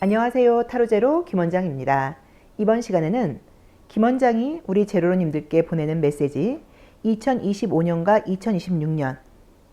안녕하세요. 타로제로 김원장입니다. 이번 시간에는 김원장이 우리 제로로님들께 보내는 메시지 2025년과 2026년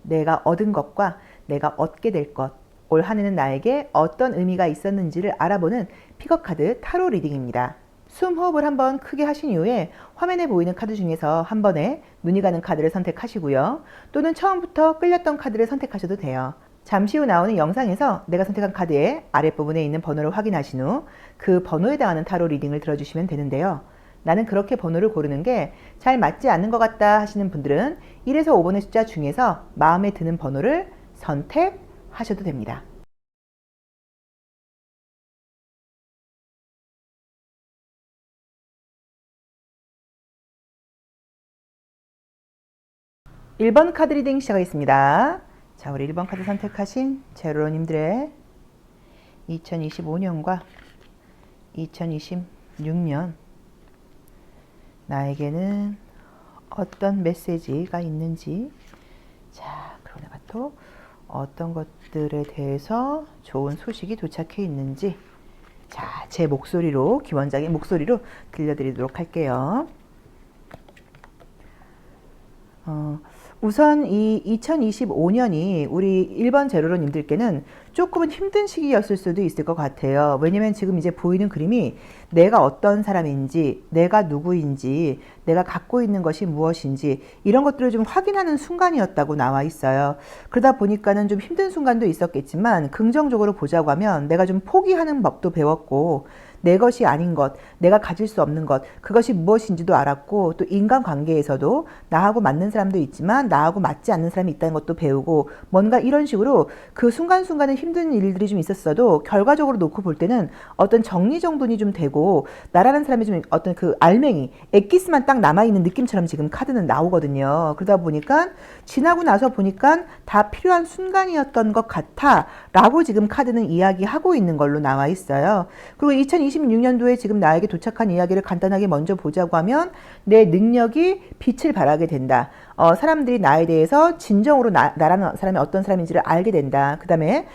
내가 얻은 것과 내가 얻게 될 것, 올 한 해는 나에게 어떤 의미가 있었는지를 알아보는 픽업 카드 타로 리딩입니다. 숨 호흡을 한번 크게 하신 이후에 화면에 보이는 카드 중에서 한 번에 눈이 가는 카드를 선택하시고요. 또는 처음부터 끌렸던 카드를 선택하셔도 돼요. 잠시 후 나오는 영상에서 내가 선택한 카드의 아랫부분에 있는 번호를 확인하신 후 그 번호에 해당하는 타로 리딩을 들어주시면 되는데요. 나는 그렇게 번호를 고르는 게 잘 맞지 않는 것 같다 하시는 분들은 1에서 5번의 숫자 중에서 마음에 드는 번호를 선택하셔도 됩니다. (1번) 카드 리딩 시작하겠습니다. 자, 우리 1번 카드 선택하신 제로님들의 2025년과 2026년 나에게는 어떤 메시지가 있는지, 자, 그러나 또 어떤 것들에 대해서 좋은 소식이 도착해 있는지, 자, 제 목소리로, 김원장의 목소리로 들려드리도록 할게요. 우선 이 2025년이 우리 1번 제로로님들께는 조금은 힘든 시기였을 수도 있을 것 같아요. 왜냐면 지금 이제 보이는 그림이 내가 어떤 사람인지, 내가 누구인지, 내가 갖고 있는 것이 무엇인지 이런 것들을 좀 확인하는 순간이었다고 나와 있어요. 그러다 보니까는 좀 힘든 순간도 있었겠지만 긍정적으로 보자고 하면 내가 좀 포기하는 법도 배웠고, 내 것이 아닌 것, 내가 가질 수 없는 것, 그것이 무엇인지도 알았고, 또 인간관계에서도 나하고 맞는 사람도 있지만 나하고 맞지 않는 사람이 있다는 것도 배우고, 뭔가 이런 식으로 그 순간순간에 힘든 일들이 좀 있었어도 결과적으로 놓고 볼 때는 어떤 정리정돈이 좀 되고, 나라는 사람이 좀 어떤 그 알맹이, 엑기스만 딱 남아있는 느낌처럼 지금 카드는 나오거든요. 그러다 보니까 지나고 나서 보니까 다 필요한 순간이었던 것 같아 라고 지금 카드는 이야기하고 있는 걸로 나와 있어요. 그리고 2026년도에 지금 나에게 도착한 이야기를 간단하게 먼저 보자고 하면, 내 능력이 빛을 발하게 된다. 사람들이 나에 대해서 진정으로 나라는 사람이 어떤 사람인지를 알게 된다. 그 다음에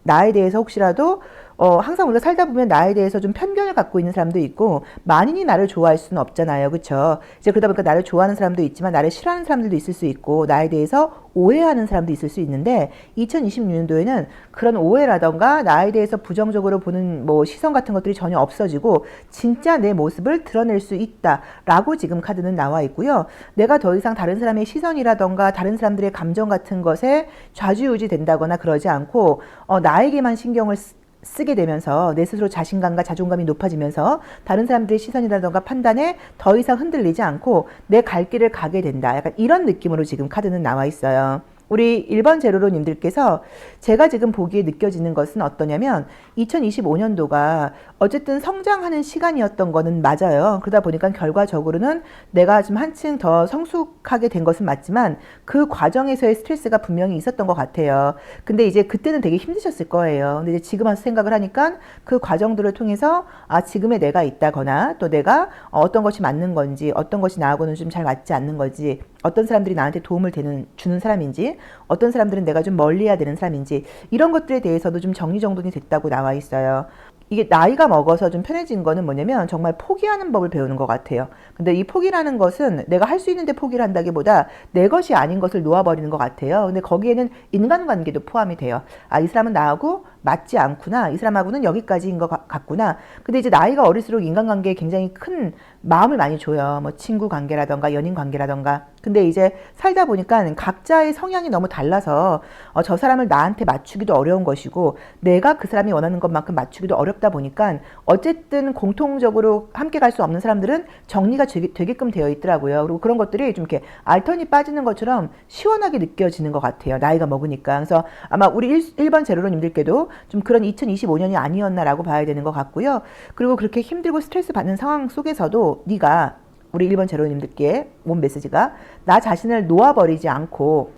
나에 대해서 혹시라도 항상 우리가 살다 보면 나에 대해서 좀 편견을 갖고 있는 사람도 있고, 만인이 나를 좋아할 수는 없잖아요. 그렇죠? 이제 그러다 보니까 나를 좋아하는 사람도 있지만 나를 싫어하는 사람들도 있을 수 있고, 나에 대해서 오해하는 사람도 있을 수 있는데, 2026년도에는 그런 오해라던가 나에 대해서 부정적으로 보는 뭐 시선 같은 것들이 전혀 없어지고 진짜 내 모습을 드러낼 수 있다라고 지금 카드는 나와 있고요. 내가 더 이상 다른 사람의 시선이라던가 다른 사람들의 감정 같은 것에 좌지우지 된다거나 그러지 않고 나에게만 신경을 쓰게 되면서 내 스스로 자신감과 자존감이 높아지면서 다른 사람들의 시선이라던가 판단에 더 이상 흔들리지 않고 내 갈 길을 가게 된다. 약간 이런 느낌으로 지금 카드는 나와 있어요. 우리 1번 제로로님들께서 제가 지금 보기에 느껴지는 것은 어떠냐면, 2025년도가 어쨌든 성장하는 시간이었던 거는 맞아요. 그러다 보니까 결과적으로는 내가 좀 한층 더 성숙하게 된 것은 맞지만 그 과정에서의 스트레스가 분명히 있었던 것 같아요. 근데 이제 그때는 되게 힘드셨을 거예요. 근데 이제 지금 와서 생각을 하니까 그 과정들을 통해서 지금의 내가 있다거나, 또 내가 어떤 것이 맞는 건지, 어떤 것이 나하고는 좀 잘 맞지 않는 건지, 어떤 사람들이 나한테 도움을 주는 사람인지, 어떤 사람들은 내가 좀 멀리해야 되는 사람인지, 이런 것들에 대해서도 좀 정리정돈이 됐다고 나와 있어요. 이게 나이가 먹어서 좀 편해진 거는 뭐냐면 정말 포기하는 법을 배우는 것 같아요. 근데 이 포기라는 것은 내가 할 수 있는데 포기를 한다기보다 내 것이 아닌 것을 놓아버리는 것 같아요. 근데 거기에는 인간관계도 포함이 돼요. 이 사람은 나하고 맞지 않구나. 이 사람하고는 여기까지인 것 같구나. 근데 이제 나이가 어릴수록 인간관계에 굉장히 큰 마음을 많이 줘요. 뭐 친구 관계라던가 연인 관계라던가. 근데 이제 살다 보니까 각자의 성향이 너무 달라서 저 사람을 나한테 맞추기도 어려운 것이고, 내가 그 사람이 원하는 것만큼 맞추기도 어렵다 보니까 어쨌든 공통적으로 함께 갈 수 없는 사람들은 정리가 되게끔 되어 있더라고요. 그리고 그런 것들이 좀 이렇게 알턴이 빠지는 것처럼 시원하게 느껴지는 것 같아요. 나이가 먹으니까. 그래서 아마 우리 1번 제로로님들께도 좀 그런 2025년이 아니었나라고 봐야 되는 것 같고요. 그리고 그렇게 힘들고 스트레스 받는 상황 속에서도 네가, 우리 1번 제로님들께 온 메시지가, 나 자신을 놓아버리지 않고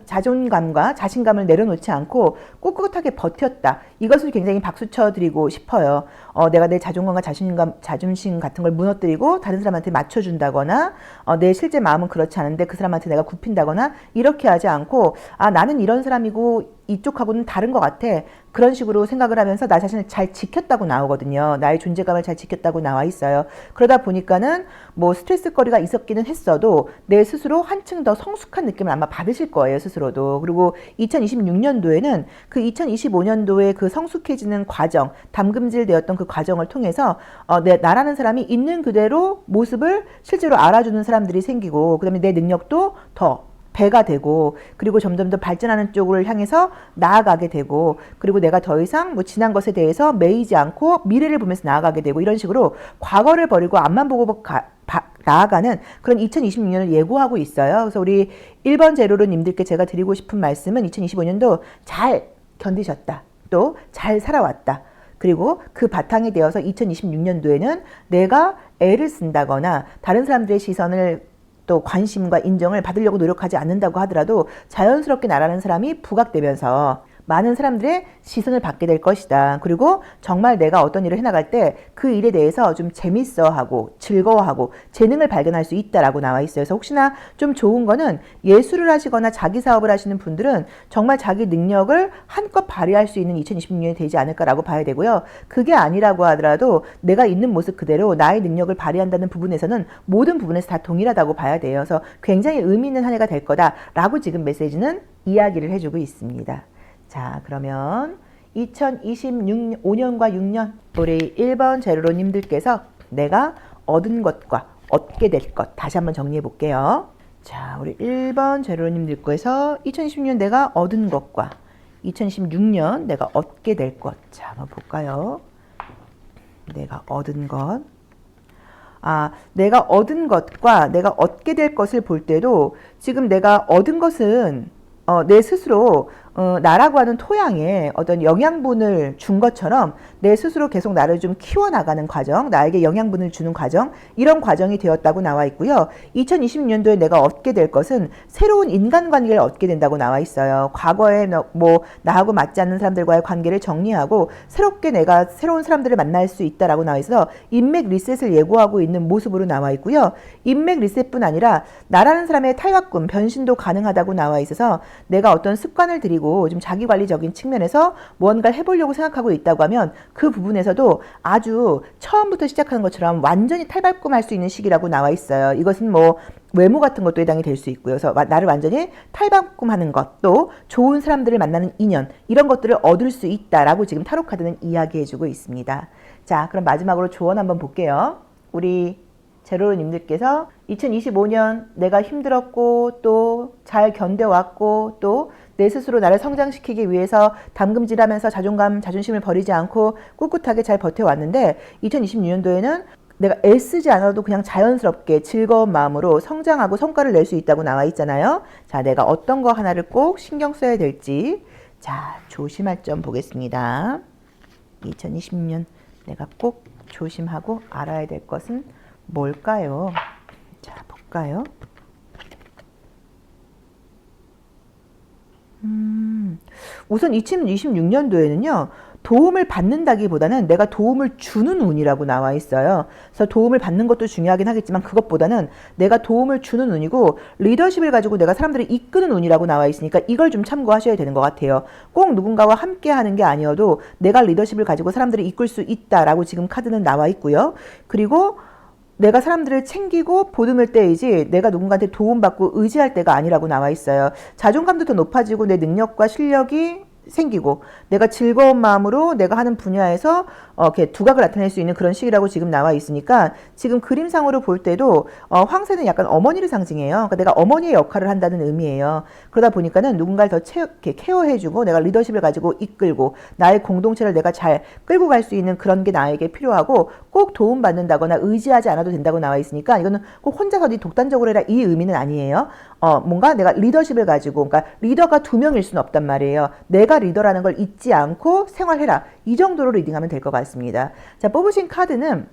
자존감과 자신감을 내려놓지 않고 꿋꿋하게 버텼다. 이것을 굉장히 박수 쳐드리고 싶어요. 내가 내 자존감과 자존심 같은 걸 무너뜨리고 다른 사람한테 맞춰준다거나, 내 실제 마음은 그렇지 않은데 그 사람한테 내가 굽힌다거나, 이렇게 하지 않고 나는 이런 사람이고 이쪽하고는 다른 것 같아. 그런 식으로 생각을 하면서 나 자신을 잘 지켰다고 나오거든요. 나의 존재감을 잘 지켰다고 나와 있어요. 그러다 보니까는 뭐 스트레스거리가 있었기는 했어도 내 스스로 한층 더 성숙한 느낌을 아마 받으실 거예요, 스스로도. 그리고 2026년도에는 그 2025년도의 그 성숙해지는 과정, 담금질 되었던 그 과정을 통해서 나라는 사람이 있는 그대로 모습을 실제로 알아주는 사람들이 생기고, 그다음에 내 능력도 더 배가 되고, 그리고 점점 더 발전하는 쪽을 향해서 나아가게 되고, 그리고 내가 더 이상 뭐 지난 것에 대해서 매이지 않고 미래를 보면서 나아가게 되고, 이런 식으로 과거를 버리고 앞만 보고 나아가는 그런 2026년을 예고하고 있어요. 그래서 우리 1번 제로로님들께 제가 드리고 싶은 말씀은 2025년도 잘 견디셨다. 또 잘 살아왔다. 그리고 그 바탕이 되어서 2026년도에는 내가 애를 쓴다거나 다른 사람들의 시선을 또 관심과 인정을 받으려고 노력하지 않는다고 하더라도 자연스럽게 나라는 사람이 부각되면서 많은 사람들의 시선을 받게 될 것이다. 그리고 정말 내가 어떤 일을 해나갈 때 그 일에 대해서 좀 재밌어하고 즐거워하고 재능을 발견할 수 있다라고 나와 있어요. 그래서 혹시나 좀 좋은 거는 예술을 하시거나 자기 사업을 하시는 분들은 정말 자기 능력을 한껏 발휘할 수 있는 2026년이 되지 않을까라고 봐야 되고요. 그게 아니라고 하더라도 내가 있는 모습 그대로 나의 능력을 발휘한다는 부분에서는 모든 부분에서 다 동일하다고 봐야 돼요. 그래서 굉장히 의미 있는 한 해가 될 거다라고 지금 메시지는 이야기를 해주고 있습니다. 자, 그러면 2025년과 6년 우리 1번 제로로님들께서 내가 얻은 것과 얻게 될 것 다시 한번 정리해 볼게요. 자, 우리 1번 제로로님들께서 2026년 내가 얻은 것과 2026년 내가 얻게 될 것. 자, 한번 볼까요? 내가 얻은 것. 내가 얻은 것과 내가 얻게 될 것을 볼 때도 지금 내가 얻은 것은 내 스스로 나라고 하는 토양에 어떤 영양분을 준 것처럼 내 스스로 계속 나를 좀 키워나가는 과정, 나에게 영양분을 주는 과정, 이런 과정이 되었다고 나와 있고요. 2020년도에 내가 얻게 될 것은 새로운 인간관계를 얻게 된다고 나와 있어요. 과거에 뭐 나하고 맞지 않는 사람들과의 관계를 정리하고 새롭게 내가 새로운 사람들을 만날 수 있다라고 나와 있어서 인맥 리셋을 예고하고 있는 모습으로 나와 있고요. 인맥 리셋뿐 아니라 나라는 사람의 탈바꿈, 변신도 가능하다고 나와 있어서 내가 어떤 습관을 들이고 좀 자기관리적인 측면에서 무언가를 해보려고 생각하고 있다고 하면 그 부분에서도 아주 처음부터 시작하는 것처럼 완전히 탈바꿈할 수 있는 시기라고 나와 있어요. 이것은 뭐 외모 같은 것도 해당이 될 수 있고요. 그래서 나를 완전히 탈바꿈하는 것, 또 좋은 사람들을 만나는 인연, 이런 것들을 얻을 수 있다라고 지금 타로 카드는 이야기해주고 있습니다. 자, 그럼 마지막으로 조언 한번 볼게요. 우리 제로로님들께서 2025년 내가 힘들었고 또 잘 견뎌왔고 또 내 스스로 나를 성장시키기 위해서 담금질하면서 자존심을 버리지 않고 꿋꿋하게 잘 버텨왔는데 2026년도에는 내가 애쓰지 않아도 그냥 자연스럽게 즐거운 마음으로 성장하고 성과를 낼 수 있다고 나와 있잖아요. 자, 내가 어떤 거 하나를 꼭 신경 써야 될지, 자, 조심할 점 보겠습니다. 2026년 내가 꼭 조심하고 알아야 될 것은 뭘까요? 자, 볼까요? 우선 2026년도에는요, 도움을 받는다기보다는 내가 도움을 주는 운이라고 나와 있어요. 그래서 도움을 받는 것도 중요하긴 하겠지만 그것보다는 내가 도움을 주는 운이고 리더십을 가지고 내가 사람들을 이끄는 운이라고 나와 있으니까 이걸 좀 참고하셔야 되는 것 같아요. 꼭 누군가와 함께 하는 게 아니어도 내가 리더십을 가지고 사람들을 이끌 수 있다라고 지금 카드는 나와 있고요. 그리고 내가 사람들을 챙기고 보듬을 때이지 내가 누군가한테 도움받고 의지할 때가 아니라고 나와 있어요. 자존감도 더 높아지고 내 능력과 실력이 생기고 내가 즐거운 마음으로 내가 하는 분야에서 이렇게 두각을 나타낼 수 있는 그런 시기라고 지금 나와 있으니까 지금 그림상으로 볼 때도 황새는 약간 어머니를 상징해요. 그러니까 내가 어머니의 역할을 한다는 의미예요. 그러다 보니까는 누군가를 더 이렇게 케어해주고 내가 리더십을 가지고 이끌고 나의 공동체를 내가 잘 끌고 갈 수 있는 그런 게 나에게 필요하고 꼭 도움받는다거나 의지하지 않아도 된다고 나와 있으니까 이거는 꼭 혼자서 네 독단적으로 해라 이 의미는 아니에요. 뭔가 내가 리더십을 가지고, 그러니까 리더가 2명일 수는 없단 말이에요. 내가 리더라는 걸 잊지 않고 생활해라. 이 정도로 리딩하면 될 것 같습니다. 자, 뽑으신 카드는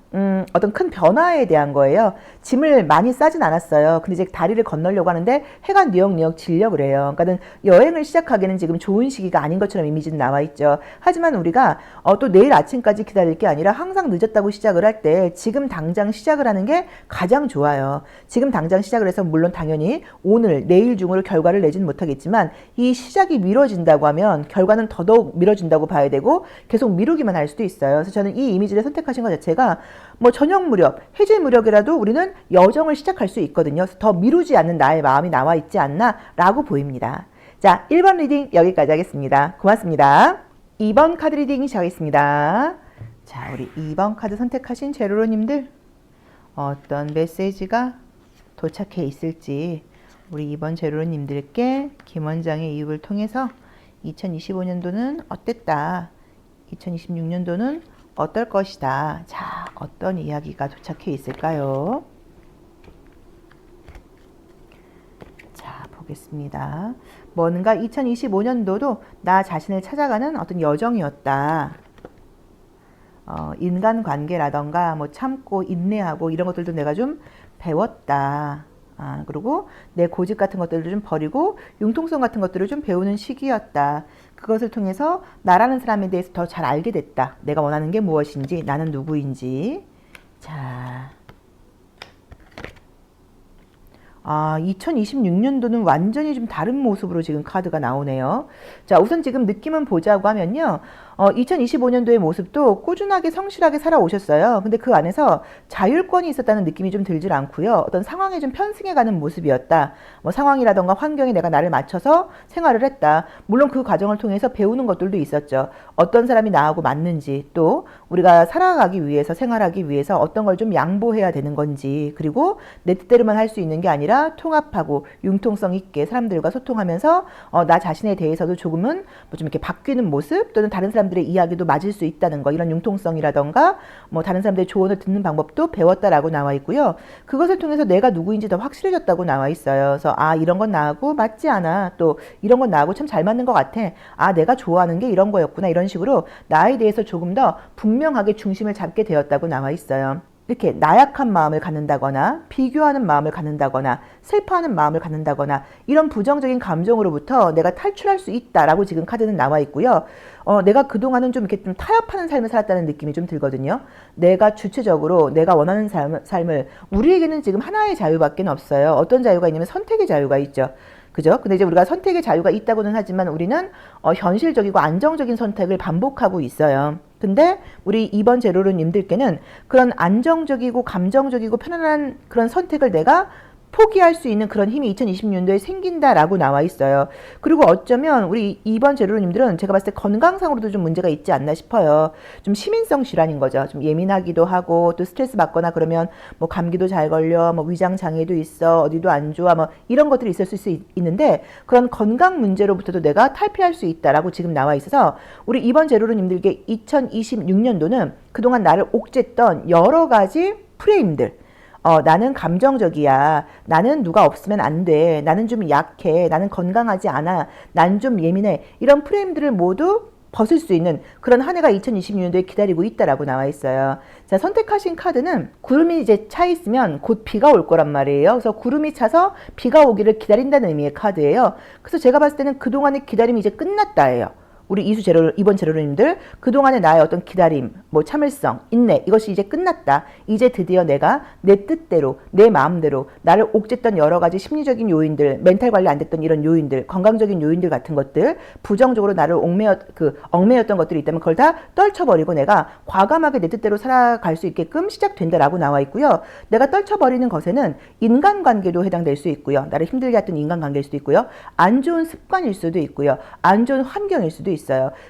어떤 큰 변화에 대한 거예요. 짐을 많이 싸진 않았어요. 근데 이제 다리를 건너려고 하는데 해가 뉘역뉘역 질려 그래요. 그러니까는 여행을 시작하기는 지금 좋은 시기가 아닌 것처럼 이미지는 나와 있죠. 하지만 우리가 또 내일 아침까지 기다릴 게 아니라 항상 늦었다고 시작을 시작을 할 때 지금 당장 시작을 하는 게 가장 좋아요. 지금 당장 시작을 해서 물론 당연히 오늘, 내일 중으로 결과를 내지는 못하겠지만 이 시작이 미뤄진다고 하면 결과는 더더욱 미뤄진다고 봐야 되고 계속 미루기만 할 수도 있어요. 그래서 저는 이 이미지를 선택하신 것 자체가 뭐 저녁 무렵, 해질 무렵이라도 우리는 여정을 시작할 수 있거든요. 더 미루지 않는 나의 마음이 나와 있지 않나 라고 보입니다. 자, 1번 리딩 여기까지 하겠습니다. 고맙습니다. 2번 카드 리딩 시작하겠습니다. 자, 우리 2번 카드 선택하신 제로로님들 어떤 메시지가 도착해 있을지 우리 2번 제로로님들께 김 원장의 이유를 통해서 2025년도는 어땠다, 2026년도는 어떨 것이다. 자, 어떤 이야기가 도착해 있을까요? 자, 보겠습니다. 뭔가 2025년도도 나 자신을 찾아가는 어떤 여정이었다. 인간관계라던가 뭐 참고 인내하고 이런 것들도 내가 좀 배웠다. 그리고 내 고집 같은 것들을 좀 버리고 융통성 같은 것들을 좀 배우는 시기였다. 그것을 통해서 나라는 사람에 대해서 더 잘 알게 됐다. 내가 원하는 게 무엇인지, 나는 누구인지. 자, 2026년도는 완전히 좀 다른 모습으로 지금 카드가 나오네요. 자, 우선 지금 느낌은 보자고 하면요. 2025년도의 모습도 꾸준하게 성실하게 살아오셨어요. 근데 그 안에서 자율권이 있었다는 느낌이 좀 들질 않고요. 어떤 상황에 좀 편승해가는 모습이었다. 뭐 상황이라던가 환경에 내가 나를 맞춰서 생활을 했다. 물론 그 과정을 통해서 배우는 것들도 있었죠. 어떤 사람이 나하고 맞는지, 또 우리가 살아가기 위해서, 생활하기 위해서 어떤 걸 좀 양보해야 되는 건지, 그리고 내 뜻대로만 할 수 있는 게 아니라 통합하고 융통성 있게 사람들과 소통하면서 나 자신에 대해서도 조금은 뭐 좀 이렇게 바뀌는 모습, 또는 다른 사람들의 이야기도 맞을 수 있다는 거, 이런 융통성이라던가 뭐 다른 사람들의 조언을 듣는 방법도 배웠다라고 나와 있고요. 그것을 통해서 내가 누구인지 더 확실해졌다고 나와 있어요. 그래서 이런 건 나하고 맞지 않아, 또 이런 건 나하고 참 잘 맞는 것 같아, 내가 좋아하는 게 이런 거였구나, 이런 식으로 나에 대해서 조금 더 분명하게 중심을 잡게 되었다고 나와 있어요. 이렇게 나약한 마음을 갖는다거나 비교하는 마음을 갖는다거나 슬퍼하는 마음을 갖는다거나 이런 부정적인 감정으로부터 내가 탈출할 수 있다라고 지금 카드는 나와 있고요. 내가 그동안은 좀 이렇게 좀 타협하는 삶을 살았다는 느낌이 좀 들거든요. 내가 주체적으로 내가 원하는 삶을, 우리에게는 지금 하나의 자유밖에 없어요. 어떤 자유가 있냐면 선택의 자유가 있죠. 그죠? 근데 이제 우리가 선택의 자유가 있다고는 하지만 우리는 현실적이고 안정적인 선택을 반복하고 있어요. 근데 우리 2번 제로로님들께는 그런 안정적이고 감정적이고 편안한 그런 선택을 내가 포기할 수 있는 그런 힘이 2020년도에 생긴다라고 나와 있어요. 그리고 어쩌면 우리 2번 제로님들은 제가 봤을 때 건강상으로도 좀 문제가 있지 않나 싶어요. 좀 시민성 질환인 거죠. 좀 예민하기도 하고, 또 스트레스 받거나 그러면 뭐 감기도 잘 걸려, 뭐 위장 장애도 있어, 어디도 안 좋아, 뭐 이런 것들이 있을 수 있는데 그런 건강 문제로부터도 내가 탈피할 수 있다라고 지금 나와 있어서 우리 2번 제로님들께 2026년도는 그동안 나를 옥죄했던 여러 가지 프레임들, 나는 감정적이야, 나는 누가 없으면 안 돼, 나는 좀 약해, 나는 건강하지 않아, 난 좀 예민해, 이런 프레임들을 모두 벗을 수 있는 그런 한 해가 2026년도에 기다리고 있다라고 나와 있어요. 자, 선택하신 카드는 구름이 이제 차 있으면 곧 비가 올 거란 말이에요. 그래서 구름이 차서 비가 오기를 기다린다는 의미의 카드예요. 그래서 제가 봤을 때는 그동안의 기다림이 이제 끝났다예요. 우리 2번 제로님들, 그동안의 나의 어떤 기다림, 뭐 참을성, 인내, 이것이 이제 끝났다. 이제 드디어 내가 내 뜻대로, 내 마음대로 나를 옥죄했던 여러 가지 심리적인 요인들, 멘탈 관리 안 됐던 이런 요인들, 건강적인 요인들 같은 것들, 부정적으로 나를 얽매였던 것들이 있다면 그걸 다 떨쳐버리고 내가 과감하게 내 뜻대로 살아갈 수 있게끔 시작된다라고 나와 있고요. 내가 떨쳐버리는 것에는 인간관계도 해당될 수 있고요. 나를 힘들게 했던 인간관계일 수도 있고요. 안 좋은 습관일 수도 있고요. 안 좋은 환경일 수도 있어요.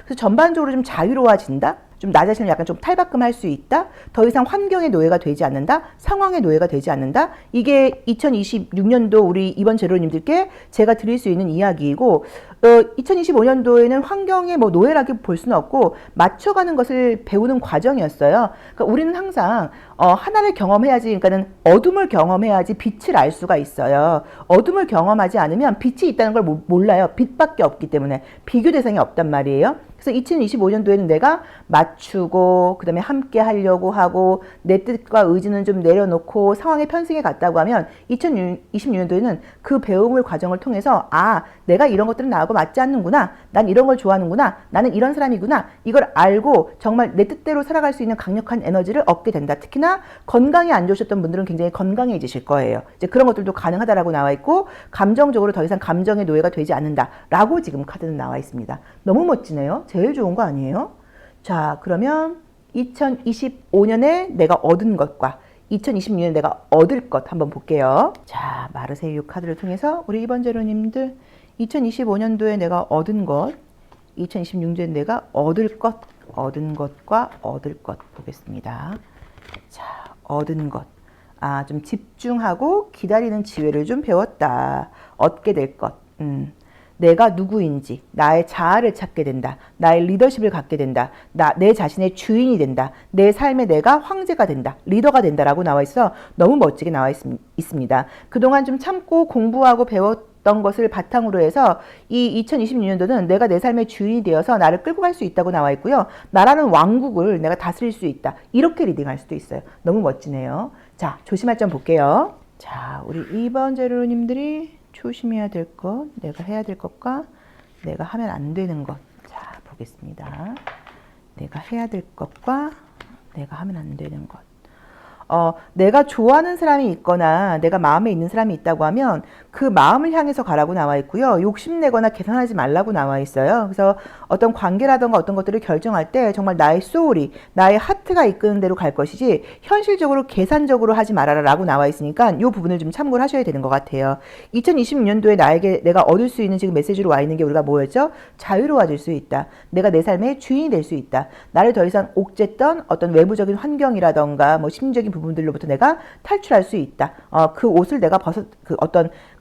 그래서 전반적으로 좀 자유로워진다? 좀 나 자신을 약간 좀 탈바꿈할 수 있다? 더 이상 환경의 노예가 되지 않는다? 상황의 노예가 되지 않는다? 이게 2026년도 우리 2번 제로님들께 제가 드릴 수 있는 이야기이고, 2025년도에는 환경의 뭐 노예라고 볼 수는 없고 맞춰가는 것을 배우는 과정이었어요. 그러니까 우리는 항상 하나를 경험해야지, 그러니까는 어둠을 경험해야지 빛을 알 수가 있어요. 어둠을 경험하지 않으면 빛이 있다는 걸 몰라요. 빛밖에 없기 때문에 비교 대상이 없단 말이에요. 그래서 2025년도에는 내가 맞추고 그다음에 함께 하려고 하고 내 뜻과 의지는 좀 내려놓고 상황에 편승해 갔다고 하면 2026년도에는 그 배움을 과정을 통해서 아, 내가 이런 것들은 나하고 맞지 않는구나. 난 이런 걸 좋아하는구나. 나는 이런 사람이구나. 이걸 알고 정말 내 뜻대로 살아갈 수 있는 강력한 에너지를 얻게 된다. 특히나 건강이 안 좋으셨던 분들은 굉장히 건강해지실 거예요. 이제 그런 것들도 가능하다라고 나와 있고 감정적으로 더 이상 감정의 노예가 되지 않는다라고 지금 카드는 나와 있습니다. 너무 멋지네요. 제일 좋은 거 아니에요? 자, 그러면 2025년에 내가 얻은 것과 2026년에 내가 얻을 것 한번 볼게요. 자, 마르세유 카드를 통해서 우리 2번 제로님들 2025년도에 내가 얻은 것, 2026년도에 내가 얻을 것, 얻은 것과 얻을 것 보겠습니다. 자, 얻은 것. 아, 좀 집중하고 기다리는 지혜를 좀 배웠다. 얻게 될 것. 내가 누구인지, 나의 자아를 찾게 된다. 나의 리더십을 갖게 된다. 내 자신의 주인이 된다. 내 삶에 내가 황제가 된다. 리더가 된다라고 나와 있어 너무 멋지게 나와 있습니다. 그동안 좀 참고 공부하고 배웠던 것을 바탕으로 해서 이 2026년도는 내가 내 삶의 주인이 되어서 나를 끌고 갈 수 있다고 나와 있고요. 나라는 왕국을 내가 다스릴 수 있다. 이렇게 리딩할 수도 있어요. 너무 멋지네요. 자, 조심할 점 볼게요. 자, 우리 2번 제로님들이 조심해야 될 것, 내가 해야 될 것과 내가 하면 안 되는 것. 자, 보겠습니다. 내가 해야 될 것과 내가 하면 안 되는 것. 내가 좋아하는 사람이 있거나 내가 마음에 있는 사람이 있다고 하면 그 마음을 향해서 가라고 나와 있고요. 욕심내거나 계산하지 말라고 나와 있어요. 그래서 어떤 관계라던가 어떤 것들을 결정할 때 정말 나의 소울이, 나의 하트가 이끄는 대로 갈 것이지 현실적으로 계산적으로 하지 말아라 라고 나와 있으니까 이 부분을 좀 참고를 하셔야 되는 것 같아요. 2026년도에 나에게 내가 얻을 수 있는 지금 메시지로 와 있는 게 우리가 뭐였죠? 자유로워질 수 있다. 내가 내 삶의 주인이 될 수 있다. 나를 더 이상 옥죄던 어떤 외부적인 환경이라던가 뭐 심리적인 부분들로부터 내가 탈출할 수 있다. 그 옷을 내가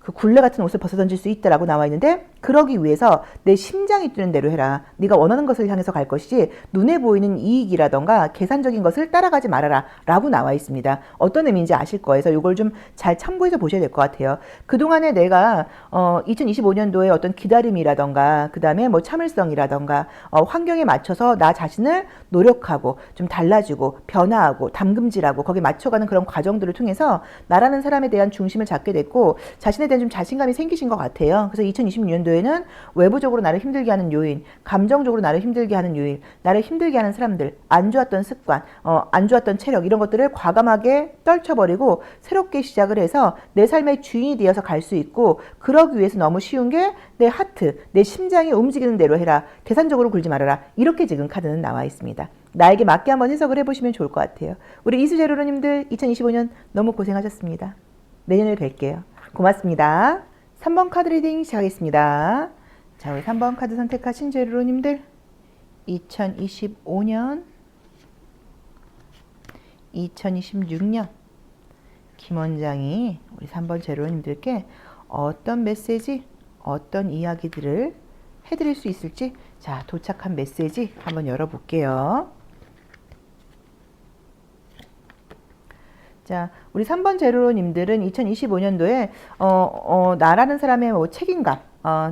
그 굴레 같은 옷을 벗어던질 수 있다라고 나와 있는데 그러기 위해서 내 심장이 뛰는 대로 해라. 네가 원하는 것을 향해서 갈 것이지 눈에 보이는 이익이라던가 계산적인 것을 따라가지 말아라 라고 나와 있습니다. 어떤 의미인지 아실 거예요. 그래서 이걸 좀 잘 참고해서 보셔야 될 것 같아요. 그동안에 내가 2025년도에 어떤 기다림이라던가 그 다음에 뭐 참을성이라던가 환경에 맞춰서 나 자신을 노력하고 좀 달라지고 변화하고 담금질하고 거기에 맞춰가는 그런 과정들을 통해서 나라는 사람에 대한 중심을 잡게 됐고 자신에 대한 좀 자신감이 생기신 것 같아요. 그래서 2026년도에는 외부적으로 나를 힘들게 하는 요인, 감정적으로 나를 힘들게 하는 요인, 나를 힘들게 하는 사람들, 안 좋았던 습관, 안 좋았던 체력 이런 것들을 과감하게 떨쳐버리고 새롭게 시작을 해서 내 삶의 주인이 되어서 갈 수 있고 그러기 위해서 너무 쉬운 게 내 하트, 내 심장이 움직이는 대로 해라. 계산적으로 굴지 말아라. 이렇게 지금 카드는 나와 있습니다. 나에게 맞게 한번 해석을 해보시면 좋을 것 같아요. 우리 이수제로님들 2025년 너무 고생하셨습니다. 내년에 뵐게요. 고맙습니다. 3번 카드 리딩 시작하겠습니다. 자, 우리 3번 카드 선택하신 제로님들 2025년 2026년 김 원장이 우리 3번 제로님들께 어떤 메시지, 어떤 이야기들을 해드릴 수 있을지 자, 도착한 메시지 한번 열어볼게요. 자, 우리 3번 제로님들은 2025년도에 나라는 사람의 뭐 책임감,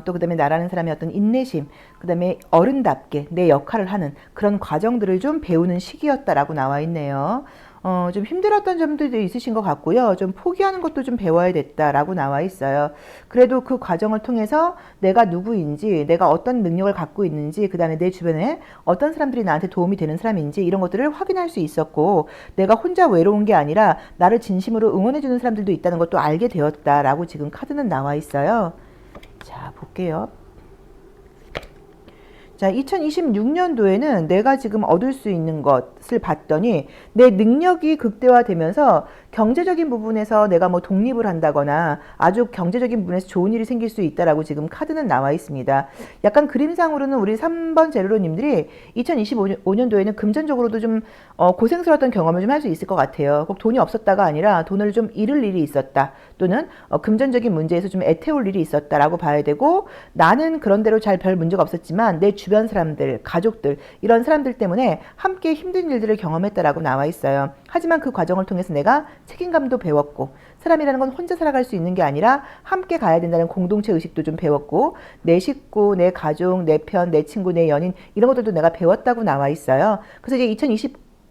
또 그다음에 나라는 사람의 어떤 인내심, 그다음에 어른답게 내 역할을 하는 그런 과정들을 좀 배우는 시기였다라고 나와 있네요. 좀 힘들었던 점들도 있으신 것 같고요. 좀 포기하는 것도 좀 배워야 됐다라고 나와 있어요. 그래도 그 과정을 통해서 내가 누구인지, 내가 어떤 능력을 갖고 있는지, 그 다음에 내 주변에 어떤 사람들이 나한테 도움이 되는 사람인지 이런 것들을 확인할 수 있었고 내가 혼자 외로운 게 아니라 나를 진심으로 응원해주는 사람들도 있다는 것도 알게 되었다라고 지금 카드는 나와 있어요. 자, 볼게요. 자, 2026년도에는 내가 지금 얻을 수 있는 것을 봤더니 내 능력이 극대화되면서 경제적인 부분에서 내가 뭐 독립을 한다거나 아주 경제적인 부분에서 좋은 일이 생길 수 있다라고 지금 카드는 나와 있습니다. 약간 그림상으로는 우리 3번 제로님들이 2025년도에는 금전적으로도 좀 고생스러웠던 경험을 좀 할 수 있을 것 같아요. 꼭 돈이 없었다가 아니라 돈을 좀 잃을 일이 있었다. 또는 금전적인 문제에서 좀 애태울 일이 있었다라고 봐야 되고 나는 그런 대로 잘 별 문제가 없었지만 내 주변 사람들, 가족들 이런 사람들 때문에 함께 힘든 일들을 경험했다라고 나와 있어요. 하지만 그 과정을 통해서 내가 책임감도 배웠고 사람이라는 건 혼자 살아갈 수 있는 게 아니라 함께 가야 된다는 공동체 의식도 좀 배웠고 내 식구, 내 가족, 내 편, 내 친구, 내 연인 이런 것들도 내가 배웠다고 나와 있어요. 그래서 이제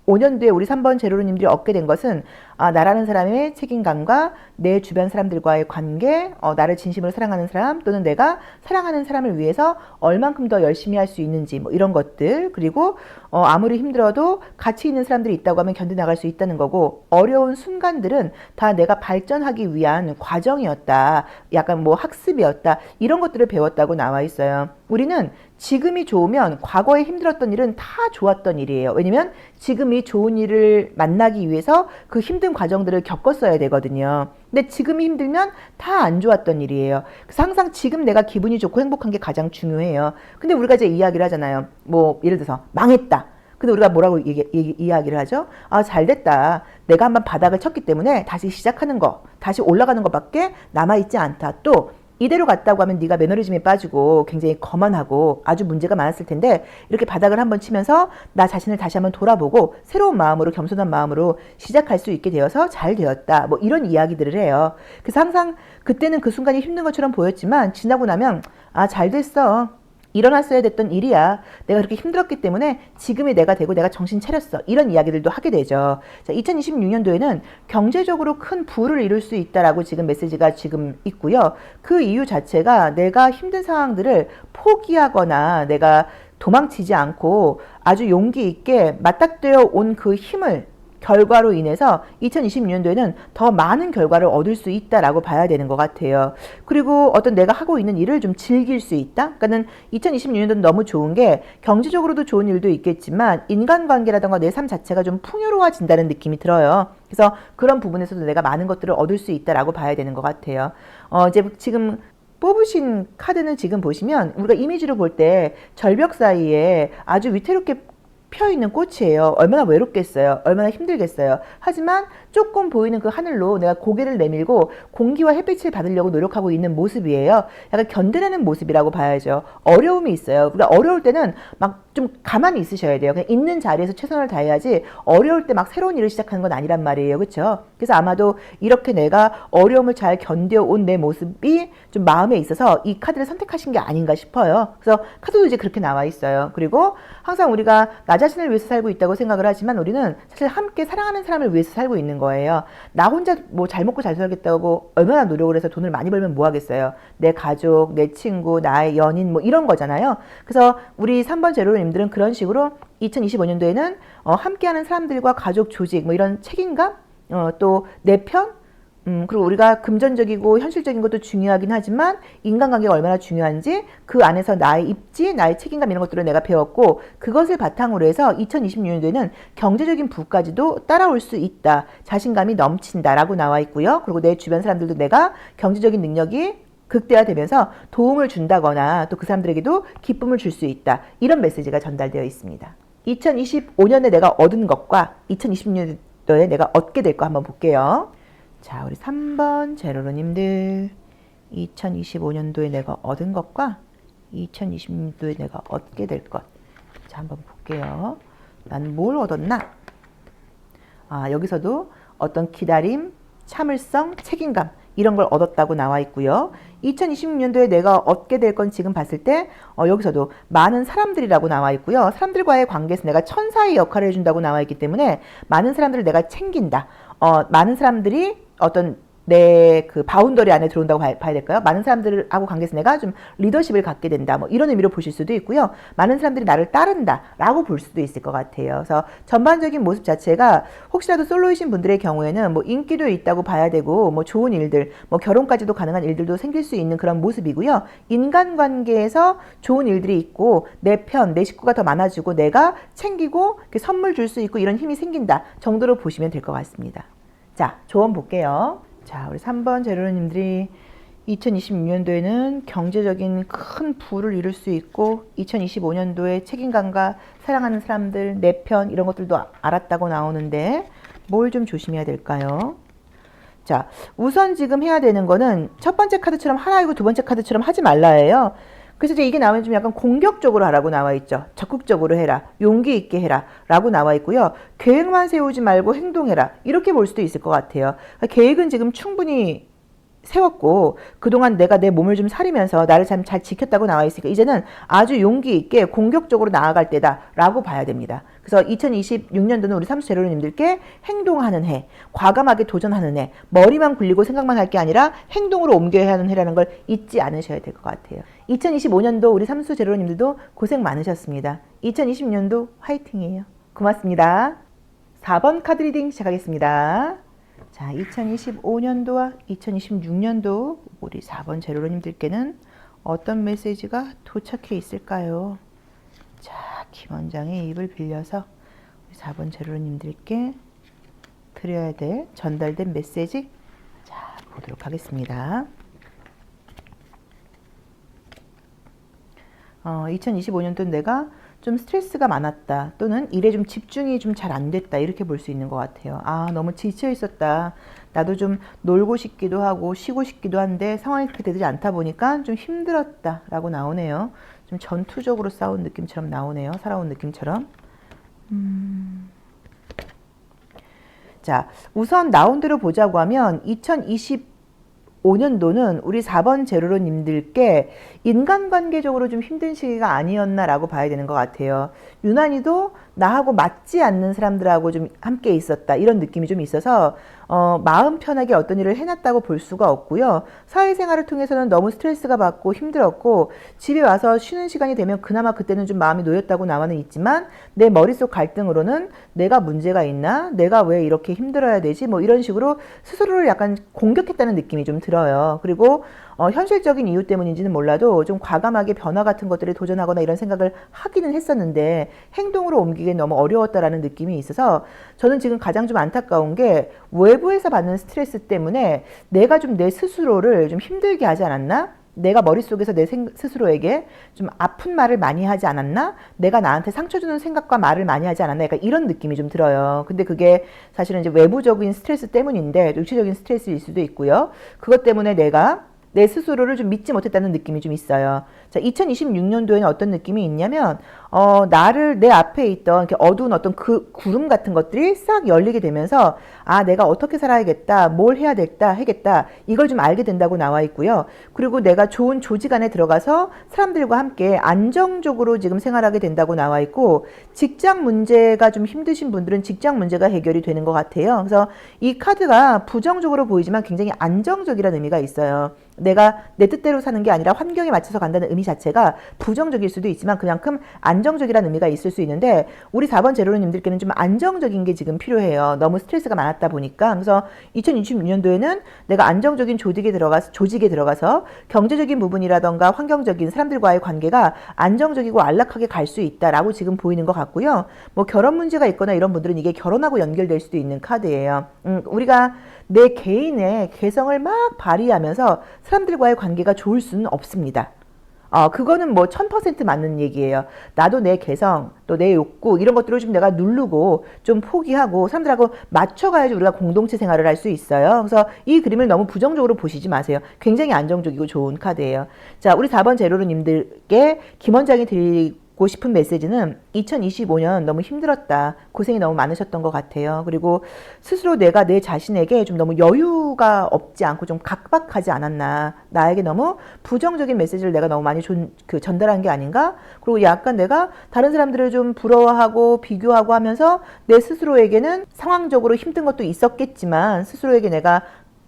2025년도에 우리 3번 제로로님들이 얻게 된 것은 나라는 사람의 책임감과 내 주변 사람들과의 관계, 나를 진심으로 사랑하는 사람 또는 내가 사랑하는 사람을 위해서 얼만큼 더 열심히 할 수 있는지 뭐 이런 것들 그리고 아무리 힘들어도 가치 있는 사람들이 있다고 하면 견뎌나갈 수 있다는 거고 어려운 순간들은 다 내가 발전하기 위한 과정이었다. 약간 뭐 학습이었다. 이런 것들을 배웠다고 나와 있어요. 우리는 지금이 좋으면 과거에 힘들었던 일은 다 좋았던 일이에요. 왜냐면 지금이 좋은 일을 만나기 위해서 그 힘든 과정들을 겪었어야 되거든요. 근데 지금이 힘들면 다 안 좋았던 일이에요. 그래서 항상 지금 내가 기분이 좋고 행복한 게 가장 중요해요. 근데 우리가 이제 이야기를 하잖아요. 뭐 예를 들어서 망했다. 근데 우리가 뭐라고 이야기를 하죠? 잘 됐다. 내가 한번 바닥을 쳤기 때문에 다시 시작하는 거, 다시 올라가는 것밖에 남아있지 않다. 또 이대로 갔다고 하면 네가 매너리즘에 빠지고 굉장히 거만하고 아주 문제가 많았을 텐데 이렇게 바닥을 한번 치면서 나 자신을 다시 한번 돌아보고 새로운 마음으로 겸손한 마음으로 시작할 수 있게 되어서 잘 되었다. 뭐 이런 이야기들을 해요. 그래서 항상 그때는 그 순간이 힘든 것처럼 보였지만 지나고 나면 잘 됐어. 일어났어야 됐던 일이야. 내가 그렇게 힘들었기 때문에 지금의 내가 되고 내가 정신 차렸어. 이런 이야기들도 하게 되죠. 자, 2026년도에는 경제적으로 큰 부를 이룰 수 있다라고 지금 메시지가 지금 있고요. 그 이유 자체가 내가 힘든 상황들을 포기하거나 내가 도망치지 않고 아주 용기 있게 맞닥뜨려 온 그 힘을 결과로 인해서 2026년도에는 더 많은 결과를 얻을 수 있다라고 봐야 되는 것 같아요. 그리고 어떤 내가 하고 있는 일을 좀 즐길 수 있다? 그러니까는 2026년도는 너무 좋은 게 경제적으로도 좋은 일도 있겠지만 인간관계라든가 내 삶 자체가 좀 풍요로워진다는 느낌이 들어요. 그래서 그런 부분에서도 내가 많은 것들을 얻을 수 있다라고 봐야 되는 것 같아요. 이제 지금 뽑으신 카드는 지금 보시면 우리가 이미지로 볼 때 절벽 사이에 아주 위태롭게 펴있는 꽃이에요. 얼마나 외롭겠어요. 얼마나 힘들겠어요. 하지만 조금 보이는 그 하늘로 내가 고개를 내밀고 공기와 햇빛을 받으려고 노력하고 있는 모습이에요. 약간 견뎌내는 모습이라고 봐야죠. 어려움이 있어요. 우리가 어려울 때는 막 좀 가만히 있으셔야 돼요. 그냥 있는 자리에서 최선을 다해야지 어려울 때 막 새로운 일을 시작하는 건 아니란 말이에요. 그렇죠? 그래서 아마도 이렇게 내가 어려움을 잘 견뎌온 내 모습이 좀 마음에 있어서 이 카드를 선택하신 게 아닌가 싶어요. 그래서 카드도 이제 그렇게 나와 있어요. 그리고 항상 우리가 나 자신을 위해서 살고 있다고 생각을 하지만 우리는 사실 함께 사랑하는 사람을 위해서 살고 있는 거예요. 나 혼자 뭐 잘 먹고 잘 살겠다고 얼마나 노력을 해서 돈을 많이 벌면 뭐 하겠어요. 내 가족, 내 친구, 나의 연인 뭐 이런 거잖아요. 그래서 우리 3번 제로님들은 그런 식으로 2025년도에는 함께하는 사람들과 가족 조직 뭐 이런 책임감 또 내 편 그리고 우리가 금전적이고 현실적인 것도 중요하긴 하지만 인간관계가 얼마나 중요한지 그 안에서 나의 입지, 나의 책임감 이런 것들을 내가 배웠고 그것을 바탕으로 해서 2026년도에는 경제적인 부까지도 따라올 수 있다. 자신감이 넘친다라고 나와 있고요. 그리고 내 주변 사람들도 내가 경제적인 능력이 극대화되면서 도움을 준다거나 또 그 사람들에게도 기쁨을 줄 수 있다. 이런 메시지가 전달되어 있습니다. 2025년에 내가 얻은 것과 2026년도에 내가 얻게 될 거 한번 볼게요. 자, 우리 3번 제로로님들 2025년도에 내가 얻은 것과 2026년도에 내가 얻게 될 것. 자, 한번 볼게요. 난 뭘 얻었나? 여기서도 어떤 기다림, 참을성, 책임감 이런 걸 얻었다고 나와 있고요. 2026년도에 내가 얻게 될 건 지금 봤을 때 여기서도 많은 사람들이라고 나와 있고요. 사람들과의 관계에서 내가 천사의 역할을 해준다고 나와 있기 때문에 많은 사람들을 내가 챙긴다. 많은 사람들이 어떤 내 그 바운더리 안에 들어온다고 봐야 될까요? 많은 사람들하고 관계에서 내가 좀 리더십을 갖게 된다. 뭐 이런 의미로 보실 수도 있고요. 많은 사람들이 나를 따른다라고 볼 수도 있을 것 같아요. 그래서 전반적인 모습 자체가 혹시라도 솔로이신 분들의 경우에는 뭐 인기도 있다고 봐야 되고 뭐 좋은 일들, 뭐 결혼까지도 가능한 일들도 생길 수 있는 그런 모습이고요. 인간관계에서 좋은 일들이 있고 내 편, 내 식구가 더 많아지고 내가 챙기고 선물 줄 수 있고 이런 힘이 생긴다 정도로 보시면 될 것 같습니다. 자, 조언 볼게요. 자, 우리 3번 제로님들이 2026년도에는 경제적인 큰 부를 이룰 수 있고 2025년도에 책임감과 사랑하는 사람들, 내 편 이런 것들도 알았다고 나오는데 뭘 좀 조심해야 될까요? 자, 우선 지금 해야 되는 거는 첫 번째 카드처럼 하나이고 두 번째 카드처럼 하지 말라예요. 그래서 이제 이게 나오면 좀 약간 공격적으로 하라고 나와 있죠. 적극적으로 해라. 용기 있게 해라. 라고 나와 있고요. 계획만 세우지 말고 행동해라. 이렇게 볼 수도 있을 것 같아요. 그러니까 계획은 지금 충분히 세웠고 그동안 내가 내 몸을 좀 사리면서 나를 잘 지켰다고 나와 있으니까 이제는 아주 용기 있게 공격적으로 나아갈 때다 라고 봐야 됩니다. 그래서 2026년도는 우리 삼수제로님들께 행동하는 해, 과감하게 도전하는 해, 머리만 굴리고 생각만 할 게 아니라 행동으로 옮겨야 하는 해라는 걸 잊지 않으셔야 될 것 같아요. 2025년도 우리 삼수제로님들도 고생 많으셨습니다. 2026년도 화이팅이에요. 고맙습니다. 4번 카드 리딩 시작하겠습니다. 자, 2025년도와 2026년도 우리 4번 제로로님들께는 어떤 메시지가 도착해 있을까요? 자, 김 원장의 입을 빌려서 우리 4번 제로로님들께 드려야 될 전달된 메시지 자, 보도록 하겠습니다. 2025년도 내가 좀 스트레스가 많았다 또는 일에 좀 집중이 좀 잘 안 됐다 이렇게 볼 수 있는 것 같아요. 아, 너무 지쳐 있었다. 나도 좀 놀고 싶기도 하고 쉬고 싶기도 한데 상황이 그렇게 되지 않다 보니까 좀 힘들었다 라고 나오네요. 좀 전투적으로 싸운 느낌처럼 나오네요. 살아온 느낌처럼. 자, 우선 나온 대로 보자고 하면 2025년도는 우리 4번 제로로님들께 인간관계적으로 좀 힘든 시기가 아니었나라고 봐야 되는 것 같아요. 유난히도 나하고 맞지 않는 사람들하고 좀 함께 있었다 이런 느낌이 좀 있어서 마음 편하게 어떤 일을 해놨다고 볼 수가 없고요. 사회생활을 통해서는 너무 스트레스가 받고 힘들었고 집에 와서 쉬는 시간이 되면 그나마 그때는 좀 마음이 놓였다고 나와는 있지만 내 머릿속 갈등으로는 내가 문제가 있나? 내가 왜 이렇게 힘들어야 되지? 뭐 이런 식으로 스스로를 약간 공격했다는 느낌이 좀 들어요. 그리고 현실적인 이유 때문인지는 몰라도 좀 과감하게 변화 같은 것들에 도전하거나 이런 생각을 하기는 했었는데 행동으로 옮기기 너무 어려웠다라는 느낌이 있어서 저는 지금 가장 좀 안타까운 게 외부에서 받는 스트레스 때문에 내가 좀 내 스스로를 좀 힘들게 하지 않았나? 내가 머릿속에서 내 스스로에게 좀 아픈 말을 많이 하지 않았나? 내가 나한테 상처 주는 생각과 말을 많이 하지 않았나? 약간 이런 느낌이 좀 들어요. 근데 그게 사실은 이제 외부적인 스트레스 때문인데 육체적인 스트레스일 수도 있고요. 그것 때문에 내가 내 스스로를 좀 믿지 못했다는 느낌이 좀 있어요. 자, 2026년도에는 어떤 느낌이 있냐면 나를 내 앞에 있던 이렇게 어두운 어떤 그 구름 같은 것들이 싹 열리게 되면서 아, 내가 어떻게 살아야겠다, 뭘 해야 되겠다, 하겠다 이걸 좀 알게 된다고 나와 있고요. 그리고 내가 좋은 조직 안에 들어가서 사람들과 함께 안정적으로 지금 생활하게 된다고 나와 있고 직장 문제가 좀 힘드신 분들은 직장 문제가 해결이 되는 것 같아요. 그래서 이 카드가 부정적으로 보이지만 굉장히 안정적이라는 의미가 있어요. 내가 내 뜻대로 사는 게 아니라 환경에 맞춰서 간다는 의미 자체가 부정적일 수도 있지만 그만큼 안정적이라는 의미가 있을 수 있는데 우리 4번 제로님들께는 좀 안정적인 게 지금 필요해요. 너무 스트레스가 많았다 보니까. 그래서 2026년도에는 내가 안정적인 조직에 들어가서 경제적인 부분이라던가 환경적인 사람들과의 관계가 안정적이고 안락하게 갈 수 있다라고 지금 보이는 것 같고요. 뭐 결혼 문제가 있거나 이런 분들은 이게 결혼하고 연결될 수도 있는 카드예요. 우리가 내 개인의 개성을 막 발휘하면서 사람들과의 관계가 좋을 수는 없습니다. 그거는 뭐 1000% 맞는 얘기예요. 나도 내 개성, 또 내 욕구 이런 것들을 좀 내가 누르고 좀 포기하고 사람들하고 맞춰가야지 우리가 공동체 생활을 할 수 있어요. 그래서 이 그림을 너무 부정적으로 보시지 마세요. 굉장히 안정적이고 좋은 카드예요. 자, 우리 4번 제로로님들께 김 원장이 드리고 싶은 메시지는 2025년 너무 힘들었다. 고생이 너무 많으셨던 것 같아요. 그리고 스스로 내가 내 자신에게 좀 너무 여유가 없지 않고 좀 각박하지 않았나. 나에게 너무 부정적인 메시지를 내가 너무 많이 전달한 게 아닌가. 그리고 약간 내가 다른 사람들을 좀 부러워하고 비교하고 하면서 내 스스로에게는 상황적으로 힘든 것도 있었겠지만 스스로에게 내가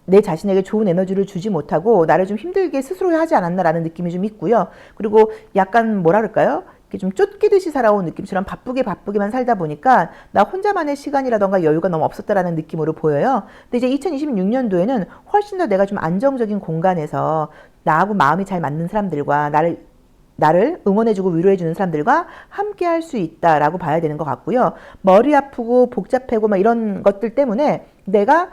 내 자신에게 좋은 에너지를 주지 못하고 나를 좀 힘들게 스스로 하지 않았나라는 느낌이 좀 있고요. 그리고 약간 뭐라 그럴까요? 좀 쫓기듯이 살아온 느낌처럼 바쁘게만 살다 보니까 나 혼자만의 시간이라던가 여유가 너무 없었다라는 느낌으로 보여요. 근데 이제 2026년도에는 훨씬 더 내가 좀 안정적인 공간에서 나하고 마음이 잘 맞는 사람들과 나를 응원해주고 위로해주는 사람들과 함께 할 수 있다라고 봐야 되는 것 같고요. 머리 아프고 복잡하고 막 이런 것들 때문에 내가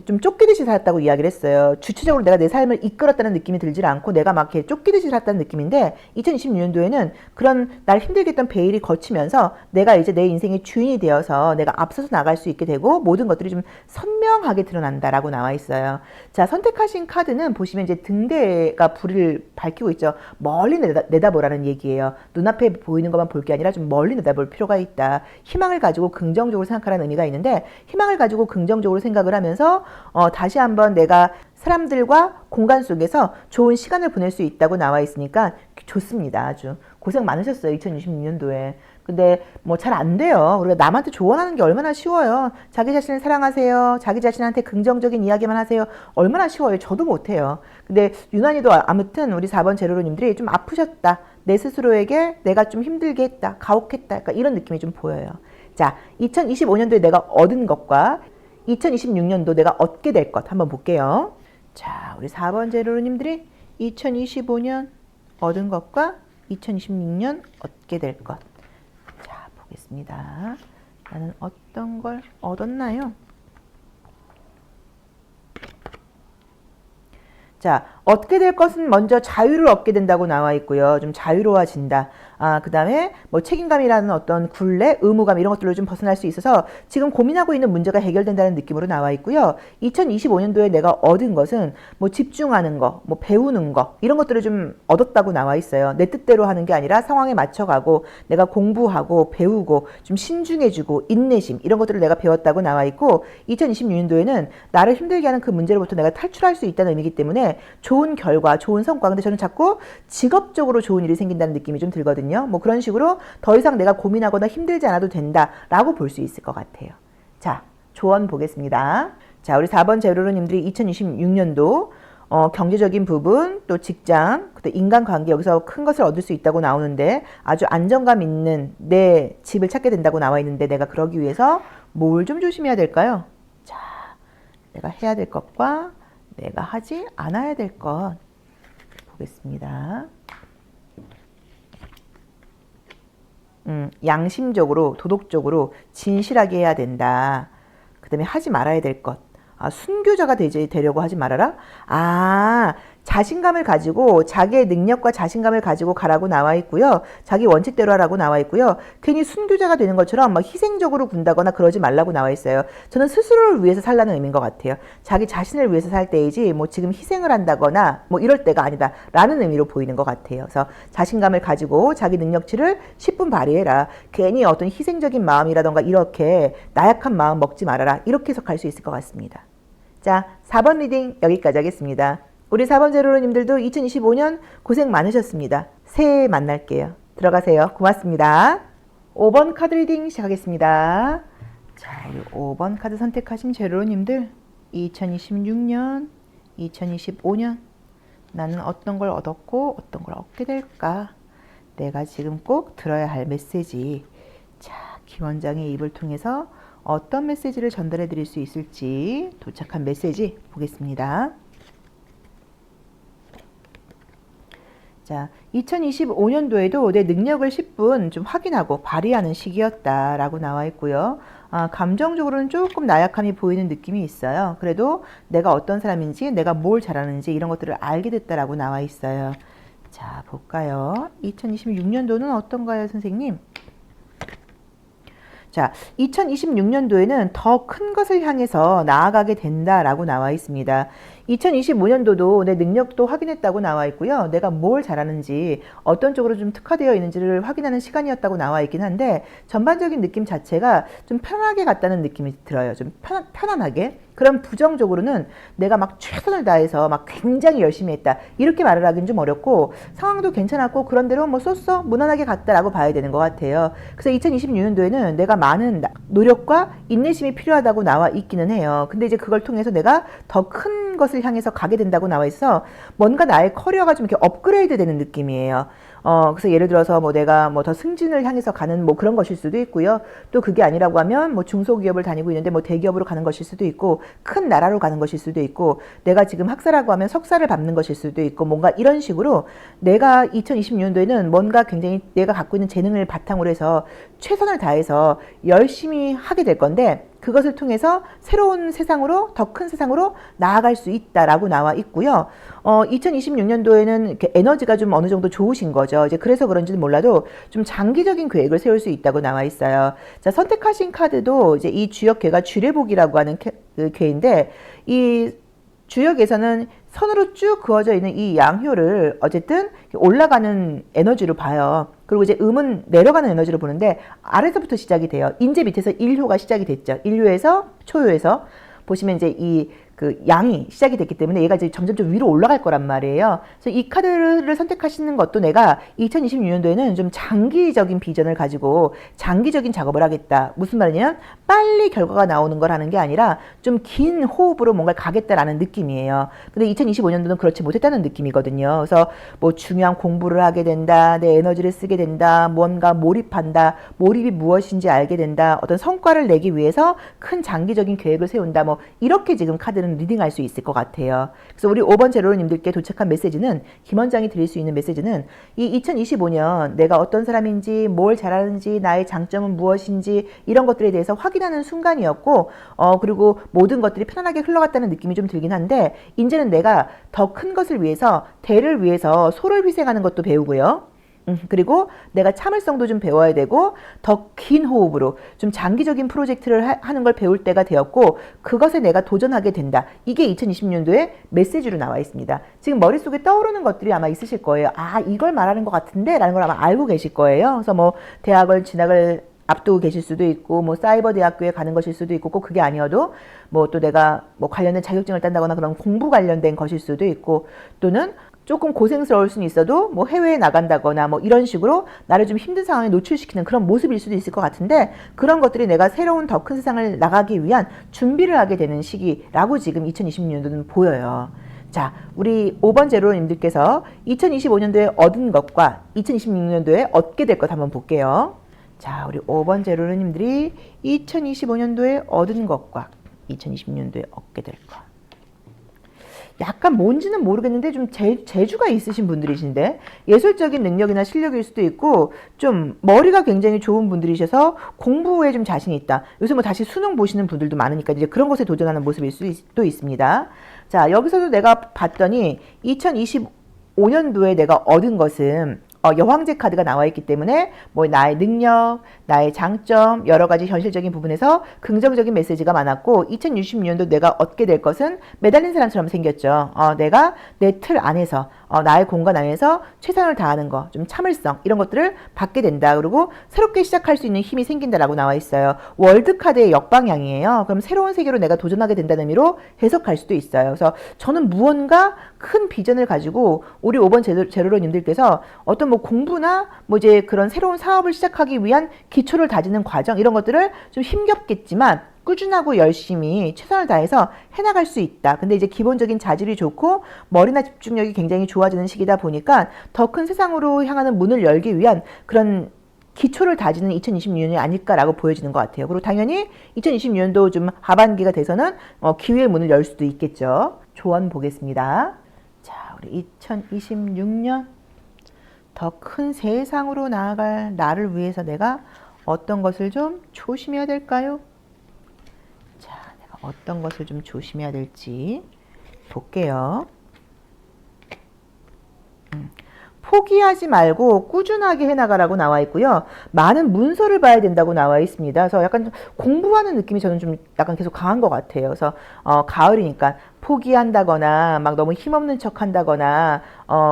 좀 쫓기듯이 살았다고 이야기를 했어요. 주체적으로 내가 내 삶을 이끌었다는 느낌이 들질 않고 내가 막 이렇게 쫓기듯이 살았다는 느낌인데 2026년도에는 그런 날 힘들게 했던 베일이 거치면서 내가 이제 내 인생의 주인이 되어서 내가 앞서서 나갈 수 있게 되고 모든 것들이 좀 선명하게 드러난다라고 나와 있어요. 자, 선택하신 카드는 보시면 이제 등대가 불을 밝히고 있죠. 멀리 내다보라는 얘기예요. 눈앞에 보이는 것만 볼 게 아니라 좀 멀리 내다볼 필요가 있다. 희망을 가지고 긍정적으로 생각하라는 의미가 있는데 희망을 가지고 긍정적으로 생각을 하면서 다시 한번 내가 사람들과 공간 속에서 좋은 시간을 보낼 수 있다고 나와 있으니까 좋습니다. 아주 고생 많으셨어요. 2026년도에. 근데 뭐 잘 안 돼요. 우리가 남한테 조언하는 게 얼마나 쉬워요. 자기 자신을 사랑하세요. 자기 자신한테 긍정적인 이야기만 하세요. 얼마나 쉬워요. 저도 못해요. 근데 유난히도 아무튼 우리 4번 제로로님들이 좀 아프셨다. 내 스스로에게 내가 좀 힘들게 했다. 가혹했다. 그러니까 이런 느낌이 좀 보여요. 자, 2025년도에 내가 얻은 것과 2026년도 내가 얻게 될 것 한번 볼게요. 자, 우리 4번 제로님들이 2025년 얻은 것과 2026년 얻게 될 것. 자, 보겠습니다. 나는 어떤 걸 얻었나요? 자, 얻게 될 것은 먼저 자유를 얻게 된다고 나와 있고요. 좀 자유로워진다. 그 다음에 뭐 책임감이라는 어떤 굴레, 의무감 이런 것들로 좀 벗어날 수 있어서 지금 고민하고 있는 문제가 해결된다는 느낌으로 나와 있고요. 2025년도에 내가 얻은 것은 뭐 집중하는 거, 뭐 배우는 거 이런 것들을 좀 얻었다고 나와 있어요. 내 뜻대로 하는 게 아니라 상황에 맞춰가고 내가 공부하고 배우고 좀 신중해지고 인내심 이런 것들을 내가 배웠다고 나와 있고 2026년도에는 나를 힘들게 하는 그 문제로부터 내가 탈출할 수 있다는 의미이기 때문에 좋은 결과, 좋은 성과. 근데 저는 자꾸 직업적으로 좋은 일이 생긴다는 느낌이 좀 들거든요. 뭐 그런 식으로 더 이상 내가 고민하거나 힘들지 않아도 된다라고 볼 수 있을 것 같아요. 자, 조언 보겠습니다. 자, 우리 4번 제로로님들이 2026년도 경제적인 부분, 또 직장, 그때 인간관계 여기서 큰 것을 얻을 수 있다고 나오는데 아주 안정감 있는 내 집을 찾게 된다고 나와 있는데 내가 그러기 위해서 뭘 좀 조심해야 될까요? 자, 내가 해야 될 것과 내가 하지 않아야 될 것 보겠습니다. 양심적으로 도덕적으로 진실하게 해야 된다. 그 다음에 하지 말아야 될 것. 순교자가 되려고 하지 말아라. 자신감을 가지고 자기의 능력과 자신감을 가지고 가라고 나와 있고요. 자기 원칙대로 하라고 나와 있고요. 괜히 순교자가 되는 것처럼 막 희생적으로 군다거나 그러지 말라고 나와 있어요. 저는 스스로를 위해서 살라는 의미인 것 같아요. 자기 자신을 위해서 살 때이지 뭐 지금 희생을 한다거나 뭐 이럴 때가 아니다 라는 의미로 보이는 것 같아요. 그래서 자신감을 가지고 자기 능력치를 10분 발휘해라. 괜히 어떤 희생적인 마음이라던가 이렇게 나약한 마음 먹지 말아라. 이렇게 해석할 수 있을 것 같습니다. 자, 4번 리딩 여기까지 하겠습니다. 우리 4번 제로로님들도 2025년 고생 많으셨습니다. 새해에 만날게요. 들어가세요. 고맙습니다. 5번 카드 리딩 시작하겠습니다. 자, 우리 5번 카드 선택하신 제로로님들 2026년, 2025년 나는 어떤 걸 얻었고 어떤 걸 얻게 될까? 내가 지금 꼭 들어야 할 메시지. 자, 김 원장의 입을 통해서 어떤 메시지를 전달해 드릴 수 있을지 도착한 메시지 보겠습니다. 자, 2025년도에도 내 능력을 10분 좀 확인하고 발휘하는 시기였다라고 나와 있고요. 감정적으로는 조금 나약함이 보이는 느낌이 있어요. 그래도 내가 어떤 사람인지, 내가 뭘 잘하는지 이런 것들을 알게 됐다라고 나와 있어요. 자, 볼까요? 2026년도는 어떤가요, 선생님? 자, 2026년도에는 더 큰 것을 향해서 나아가게 된다라고 나와 있습니다. 2025년도도 내 능력도 확인했다고 나와 있고요. 내가 뭘 잘하는지 어떤 쪽으로 좀 특화되어 있는지를 확인하는 시간이었다고 나와 있긴 한데 전반적인 느낌 자체가 좀 편하게 갔다는 느낌이 들어요. 좀 편안하게. 그럼 부정적으로는 내가 막 최선을 다해서 막 굉장히 열심히 했다. 이렇게 말을 하긴 좀 어렵고 상황도 괜찮았고 그런대로 뭐 쏘쏘 무난하게 갔다라고 봐야 되는 것 같아요. 그래서 2026년도에는 내가 많은 노력과 인내심이 필요하다고 나와 있기는 해요. 근데 이제 그걸 통해서 내가 더 큰 것을 향해서 가게 된다고 나와 있어 뭔가 나의 커리어가 좀 이렇게 업그레이드 되는 느낌이에요. 그래서 예를 들어서 뭐 내가 뭐 더 승진을 향해서 가는 뭐 그런 것일 수도 있고요. 또 그게 아니라고 하면 뭐 중소기업을 다니고 있는데 뭐 대기업으로 가는 것일 수도 있고 큰 나라로 가는 것일 수도 있고 내가 지금 학사라고 하면 석사를 밟는 것일 수도 있고 뭔가 이런 식으로 내가 2026년도에는 뭔가 굉장히 내가 갖고 있는 재능을 바탕으로 해서 최선을 다해서 열심히 하게 될 건데 그것을 통해서 새로운 세상으로, 더 큰 세상으로 나아갈 수 있다라고 나와 있고요. 2026년도에는 이렇게 에너지가 좀 어느 정도 좋으신 거죠. 이제 그래서 그런지는 몰라도 좀 장기적인 계획을 세울 수 있다고 나와 있어요. 자, 선택하신 카드도 이제 이 주역괴가 주례복이라고 하는 그 괴인데, 이 주역에서는 선으로 쭉 그어져 있는 이 양효를 어쨌든 올라가는 에너지로 봐요. 그리고 이제 음은 내려가는 에너지로 보는데 아래서부터 시작이 돼요. 인제 밑에서 1효가 시작이 됐죠. 1효에서 초효에서 보시면 이제 이 그 양이 시작이 됐기 때문에 얘가 이제 점점 좀 위로 올라갈 거란 말이에요. 그래서 이 카드를 선택하시는 것도 내가 2026년도에는 좀 장기적인 비전을 가지고 장기적인 작업을 하겠다. 무슨 말이냐면 빨리 결과가 나오는 걸 하는 게 아니라 좀 긴 호흡으로 뭔가를 가겠다라는 느낌이에요. 근데 2025년도는 그렇지 못했다는 느낌이거든요. 그래서 뭐 중요한 공부를 하게 된다. 내 에너지를 쓰게 된다. 뭔가 몰입한다. 몰입이 무엇인지 알게 된다. 어떤 성과를 내기 위해서 큰 장기적인 계획을 세운다. 뭐 이렇게 지금 카드는 리딩할 수 있을 것 같아요. 그래서 우리 5번 제로님들께 도착한 메시지는, 김원장이 드릴 수 있는 메시지는 이 2025년 내가 어떤 사람인지, 뭘 잘하는지, 나의 장점은 무엇인지 이런 것들에 대해서 확인하는 순간이었고, 그리고 모든 것들이 편안하게 흘러갔다는 느낌이 좀 들긴 한데, 이제는 내가 더 큰 것을 위해서, 대를 위해서 소를 희생하는 것도 배우고요. 그리고 내가 참을성도 좀 배워야 되고 더 긴 호흡으로 좀 장기적인 프로젝트를 하는 걸 배울 때가 되었고, 그것에 내가 도전하게 된다. 이게 2020년도에 메시지로 나와 있습니다. 지금 머릿속에 떠오르는 것들이 아마 있으실 거예요. 아, 이걸 말하는 것 같은데 라는 걸 아마 알고 계실 거예요. 그래서 뭐 대학을 진학을 앞두고 계실 수도 있고, 뭐 사이버 대학교에 가는 것일 수도 있고, 꼭 그게 아니어도 뭐 또 내가 뭐 관련된 자격증을 딴다거나 그런 공부 관련된 것일 수도 있고, 또는 조금 고생스러울 수는 있어도 뭐 해외에 나간다거나 뭐 이런 식으로 나를 좀 힘든 상황에 노출시키는 그런 모습일 수도 있을 것 같은데, 그런 것들이 내가 새로운 더 큰 세상을 나가기 위한 준비를 하게 되는 시기라고 지금 2026년도는 보여요. 자, 우리 5번 제로님들께서 2025년도에 얻은 것과 2026년도에 얻게 될 것 한번 볼게요. 자, 우리 5번 제로님들이 2025년도에 얻은 것과 2026년도에 얻게 될 것. 약간 뭔지는 모르겠는데 좀 재주가 있으신 분들이신데, 예술적인 능력이나 실력일 수도 있고, 좀 머리가 굉장히 좋은 분들이셔서 공부에 좀 자신이 있다. 요새 뭐 다시 수능 보시는 분들도 많으니까 이제 그런 것에 도전하는 모습일 수도 있습니다. 자, 여기서도 내가 봤더니 2025년도에 내가 얻은 것은 여왕제 카드가 나와 있기 때문에 뭐 나의 능력, 나의 장점, 여러 가지 현실적인 부분에서 긍정적인 메시지가 많았고, 2066년도 내가 얻게 될 것은 매달린 사람처럼 생겼죠. 내가 내 틀 안에서 나의 공간 안에서 최선을 다하는 거, 좀 참을성 이런 것들을 받게 된다. 그리고 새롭게 시작할 수 있는 힘이 생긴다라고 나와 있어요. 월드 카드의 역방향이에요. 그럼 새로운 세계로 내가 도전하게 된다는 의미로 해석할 수도 있어요. 그래서 저는 무언가 큰 비전을 가지고 우리 5번 제로로님들께서 어떤 뭐 공부나 뭐 이제 그런 새로운 사업을 시작하기 위한 기초를 다지는 과정, 이런 것들을 좀 힘겹겠지만 꾸준하고 열심히 최선을 다해서 해나갈 수 있다. 근데 이제 기본적인 자질이 좋고 머리나 집중력이 굉장히 좋아지는 시기다 보니까 더 큰 세상으로 향하는 문을 열기 위한 그런 기초를 다지는 2026년이 아닐까라고 보여지는 것 같아요. 그리고 당연히 2026년도 좀 하반기가 돼서는 기회의 문을 열 수도 있겠죠. 조언 보겠습니다. 자, 우리 2026년 더 큰 세상으로 나아갈 나를 위해서 내가 어떤 것을 좀 조심해야 될까요? 자, 내가 어떤 것을 좀 조심해야 될지 볼게요. 포기하지 말고 꾸준하게 해나가라고 나와 있고요. 많은 문서를 봐야 된다고 나와 있습니다. 그래서 약간 공부하는 느낌이 저는 좀 약간 계속 강한 것 같아요. 그래서 가을이니까 포기한다거나 막 너무 힘없는 척 한다거나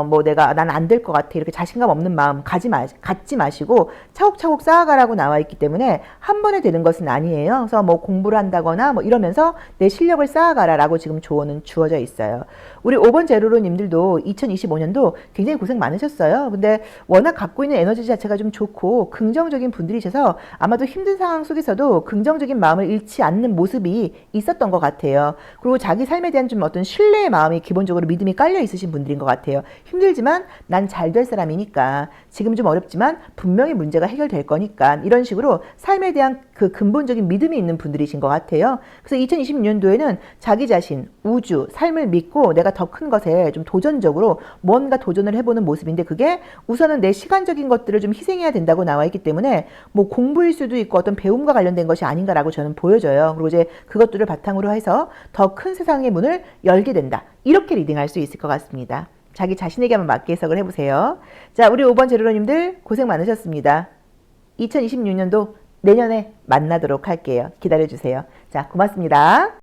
뭐 내가 난 안 될 것 같아 이렇게 자신감 없는 마음 갖지 마시고 차곡차곡 쌓아가라고 나와 있기 때문에 한 번에 되는 것은 아니에요. 그래서 뭐 공부를 한다거나 뭐 이러면서 내 실력을 쌓아가라라고 지금 조언은 주어져 있어요. 우리 5번 제로로님들도 2025년도 굉장히 고생 많으셨어요. 근데 워낙 갖고 있는 에너지 자체가 좀 좋고 긍정적인 분들이셔서 아마도 힘든 상황 속에서도 긍정적인 마음을 잃지 않는 모습이 있었던 것 같아요. 그리고 자기 삶에 대한 대한 좀 어떤 신뢰의 마음이 기본적으로 믿음이 깔려 있으신 분들인 것 같아요. 힘들지만 난 잘 될 사람이니까, 지금 좀 어렵지만 분명히 문제가 해결될 거니까, 이런 식으로 삶에 대한 그 근본적인 믿음이 있는 분들이신 것 같아요. 그래서 2026년도에는 자기 자신, 우주, 삶을 믿고 내가 더 큰 것에 좀 도전적으로 뭔가 도전을 해보는 모습인데, 그게 우선은 내 시간적인 것들을 좀 희생해야 된다고 나와 있기 때문에 뭐 공부일 수도 있고 어떤 배움과 관련된 것이 아닌가라고 저는 보여져요. 그리고 이제 그것들을 바탕으로 해서 더 큰 세상의 문을 열게 된다, 이렇게 리딩할 수 있을 것 같습니다. 자기 자신에게 한번 맞게 해석을 해보세요. 자, 우리 5번 제로로님들 고생 많으셨습니다. 2026년도 내년에 만나도록 할게요. 기다려주세요. 자, 고맙습니다.